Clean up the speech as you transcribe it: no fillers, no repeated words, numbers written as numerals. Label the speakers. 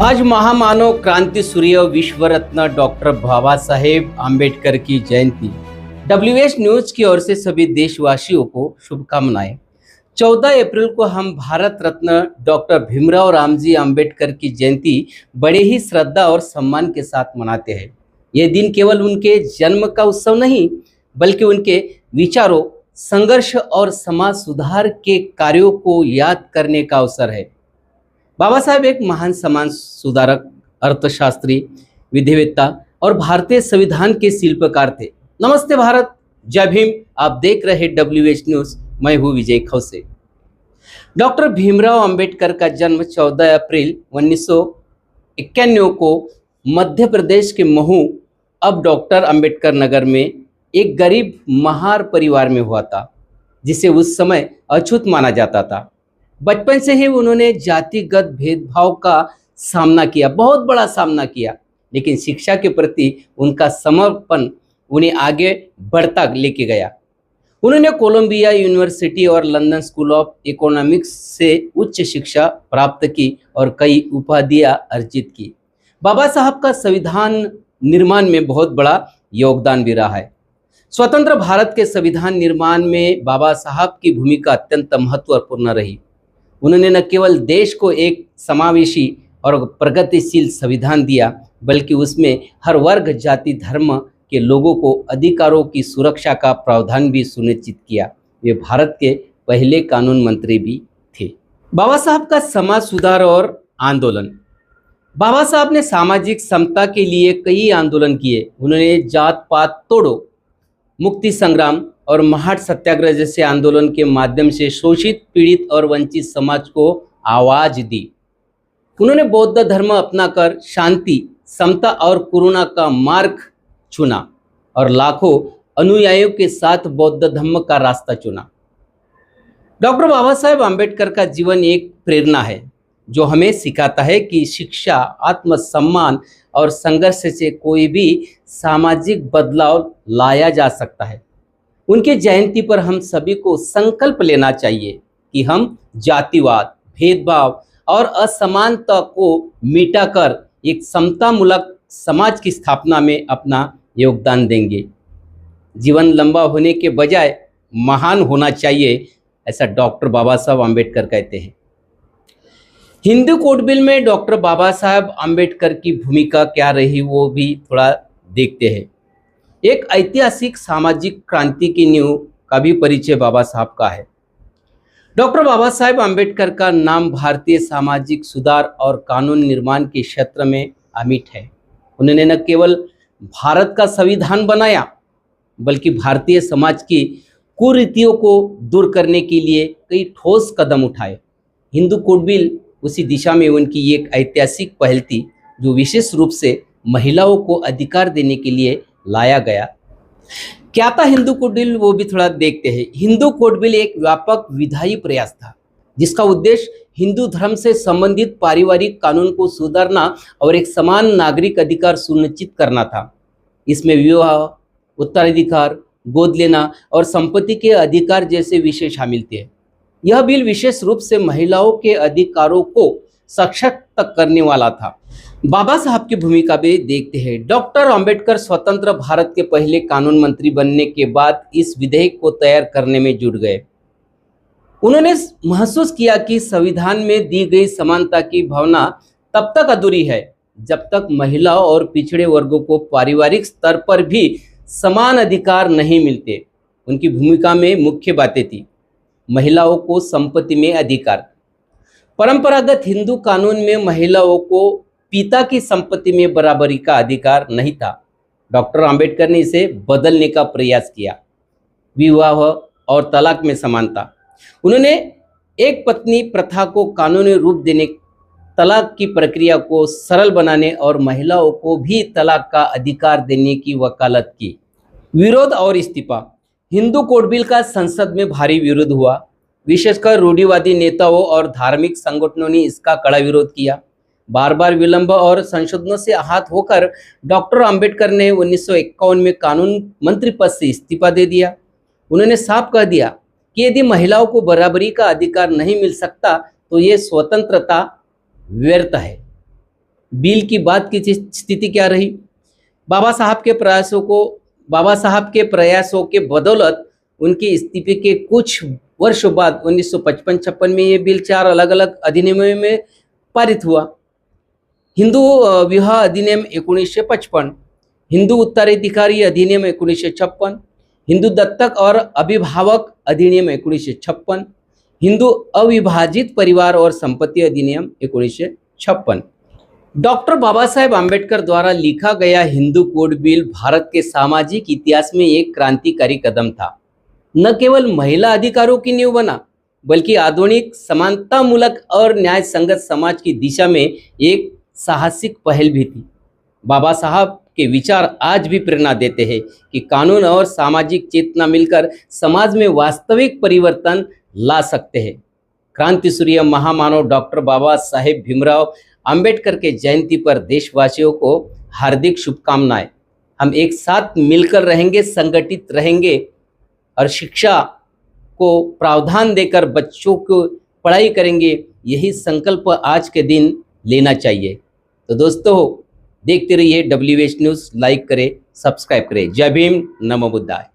Speaker 1: आज महामानव क्रांति सूर्य विश्व रत्न डॉक्टर बाबा साहेब आम्बेडकर की जयंती। WH न्यूज की ओर से सभी देशवासियों को शुभकामनाएं। 14 अप्रैल को हम भारत रत्न डॉक्टर भीमराव रामजी आम्बेडकर की जयंती बड़े ही श्रद्धा और सम्मान के साथ मनाते हैं। ये दिन केवल उनके जन्म का उत्सव नहीं, बल्कि उनके विचारों, संघर्ष और समाज सुधार के कार्यों को याद करने का अवसर है। बाबा साहेब एक महान समाज सुधारक, अर्थशास्त्री, विधिवेत्ता और भारतीय संविधान के शिल्पकार थे। नमस्ते भारत, जय भीम। आप देख रहे WH न्यूज, मैं हूँ विजय खौसे। डॉक्टर भीमराव अंबेडकर का जन्म 14 अप्रैल 1991 को मध्य प्रदेश के महू, अब डॉक्टर अंबेडकर नगर में एक गरीब महार परिवार में हुआ था, जिसे उस समय अछूत माना जाता था। बचपन से ही उन्होंने जातिगत भेदभाव का सामना किया, बहुत बड़ा सामना किया, लेकिन शिक्षा के प्रति उनका समर्पण उन्हें आगे बढ़ता लेके गया। उन्होंने कोलंबिया यूनिवर्सिटी और लंदन स्कूल ऑफ इकोनॉमिक्स से उच्च शिक्षा प्राप्त की और कई उपाधियां अर्जित की। बाबा साहब का संविधान निर्माण में बहुत बड़ा योगदान भी रहा है। स्वतंत्र भारत के संविधान निर्माण में बाबा साहब की भूमिका अत्यंत महत्वपूर्ण रही। उन्होंने न केवल देश को एक समावेशी और प्रगतिशील संविधान दिया, बल्कि उसमें हर वर्ग, जाति, धर्म के लोगों को अधिकारों की सुरक्षा का प्रावधान भी सुनिश्चित किया। वे भारत के पहले कानून मंत्री भी थे। बाबा साहब का समाज सुधार और आंदोलन। बाबा साहब ने सामाजिक समता के लिए कई आंदोलन किए। उन्होंने जात पात तोड़ो, मुक्ति संग्राम और महाट सत्याग्रह जैसे आंदोलन के माध्यम से शोषित, पीड़ित और वंचित समाज को आवाज दी। उन्होंने बौद्ध धर्म अपनाकर शांति, समता और करुणा का मार्ग चुना और लाखों अनुयायियों के साथ बौद्ध धर्म का रास्ता चुना। डॉक्टर बाबा साहेब आम्बेडकर का जीवन एक प्रेरणा है, जो हमें सिखाता है कि शिक्षा, आत्मसम्मान और संघर्ष से कोई भी सामाजिक बदलाव लाया जा सकता है। उनके जयंती पर हम सभी को संकल्प लेना चाहिए कि हम जातिवाद, भेदभाव और असमानता को मिटाकर एक समतामूलक समाज की स्थापना में अपना योगदान देंगे। जीवन लंबा होने के बजाय महान होना चाहिए, ऐसा डॉक्टर बाबा साहब आम्बेडकर कहते हैं। हिंदू कोड बिल में डॉक्टर बाबा साहब आम्बेडकर की भूमिका क्या रही, वो भी थोड़ा देखते हैं। एक ऐतिहासिक सामाजिक क्रांति की नींव का भी परिचय बाबा साहब का है। डॉक्टर बाबा साहेब आम्बेडकर का नाम भारतीय सामाजिक सुधार और कानून निर्माण के क्षेत्र में अमिट है। उन्होंने न केवल भारत का संविधान बनाया, बल्कि भारतीय समाज की कुरीतियों को दूर करने के लिए कई ठोस कदम उठाए। हिंदू कोड बिल उसी दिशा में उनकी एक ऐतिहासिक पहल थी, जो विशेष रूप से महिलाओं को अधिकार देने के लिए लाया गया। क्या था हिंदू कोड बिल, वो भी थोड़ा देखते हैं। हिंदू कोड बिल एक व्यापक विधायी प्रयास था, जिसका उद्देश्य हिंदू धर्म से संबंधित पारिवारिक कानून को सुधारना और एक समान नागरिक अधिकार सुनिश्चित करना था। इसमें विवाह, उत्तराधिकार, गोद लेना और संपत्ति के अधिकार जैसे विषय शामिल थे। यह बिल विशेष रूप से महिलाओं के अधिकारों को सशक्त करने वाला था। बाबा साहब की भूमिका भी देखते हैं। डॉक्टर अंबेडकर स्वतंत्र भारत के पहले कानून मंत्री बनने के बाद इस विधेयक को तैयार करने में जुट गए। उन्होंने महसूस किया कि संविधान में दी गई समानता की भावना तब तक अधूरी है, जब तक महिलाओं और पिछड़े वर्गों को पारिवारिक स्तर पर भी समान अधिकार नहीं मिलते। उनकी भूमिका में मुख्य बातें थी: महिलाओं को संपत्ति में अधिकार। परंपरागत हिंदू कानून में महिलाओं को पिता की संपत्ति में बराबरी का अधिकार नहीं था। डॉक्टर अंबेडकर ने इसे बदलने का प्रयास किया। विवाह और तलाक में समानता। उन्होंने एक पत्नी प्रथा को कानूनी रूप देने, तलाक की प्रक्रिया को सरल बनाने और महिलाओं को भी तलाक का अधिकार देने की वकालत की। विरोध और इस्तीफा। हिंदू कोड बिल का संसद में भारी विरोध हुआ। विशेषकर रूढ़िवादी नेताओं और धार्मिक संगठनों ने इसका कड़ा विरोध किया। बार बार विलंब और संशोधनों से आहत होकर डॉक्टर अंबेडकर ने 1951 में कानून मंत्री पद से इस्तीफा दे दिया। उन्होंने साफ कह दिया कि यदि महिलाओं को बराबरी का अधिकार नहीं मिल सकता, तो ये स्वतंत्रता व्यर्थ है। बिल की बात की स्थिति क्या रही? बाबा साहब के प्रयासों के बदौलत उनके इस्तीफे के कुछ वर्षों बाद 1955-56 में ये बिल 4 अलग-अलग अधिनियमों में पारित हुआ। हिंदू विवाह अधिनियम 1955, हिंदू उत्तराधिकारी अधिनियम 1956, हिंदू दत्तक और अभिभावक अधिनियम 1956, हिंदू अविभाजित परिवार और संपत्ति अधिनियम 1956। डॉक्टर बाबा साहेब आम्बेडकर द्वारा लिखा गया हिंदू कोड बिल भारत के सामाजिक इतिहास में एक क्रांतिकारी कदम था। न केवल महिला अधिकारों की नींव बना, बल्कि आधुनिक समानतामूलक और न्याय संगत समाज की दिशा में एक साहसिक पहल भी थी। बाबा साहब के विचार आज भी प्रेरणा देते हैं कि कानून और सामाजिक चेतना मिलकर समाज में वास्तविक परिवर्तन ला सकते हैं। क्रांति सूर्य महामानव डॉक्टर बाबा साहेब भीमराव अंबेडकर के जयंती पर देशवासियों को हार्दिक शुभकामनाएं। हम एक साथ मिलकर रहेंगे, संगठित रहेंगे और शिक्षा को प्रावधान देकर बच्चों को पढ़ाई करेंगे। यही संकल्प आज के दिन लेना चाहिए। तो दोस्तों, देखते रहिए WH न्यूज़, लाइक करें, सब्सक्राइब करें। जय भीम, नमो बुद्धाय।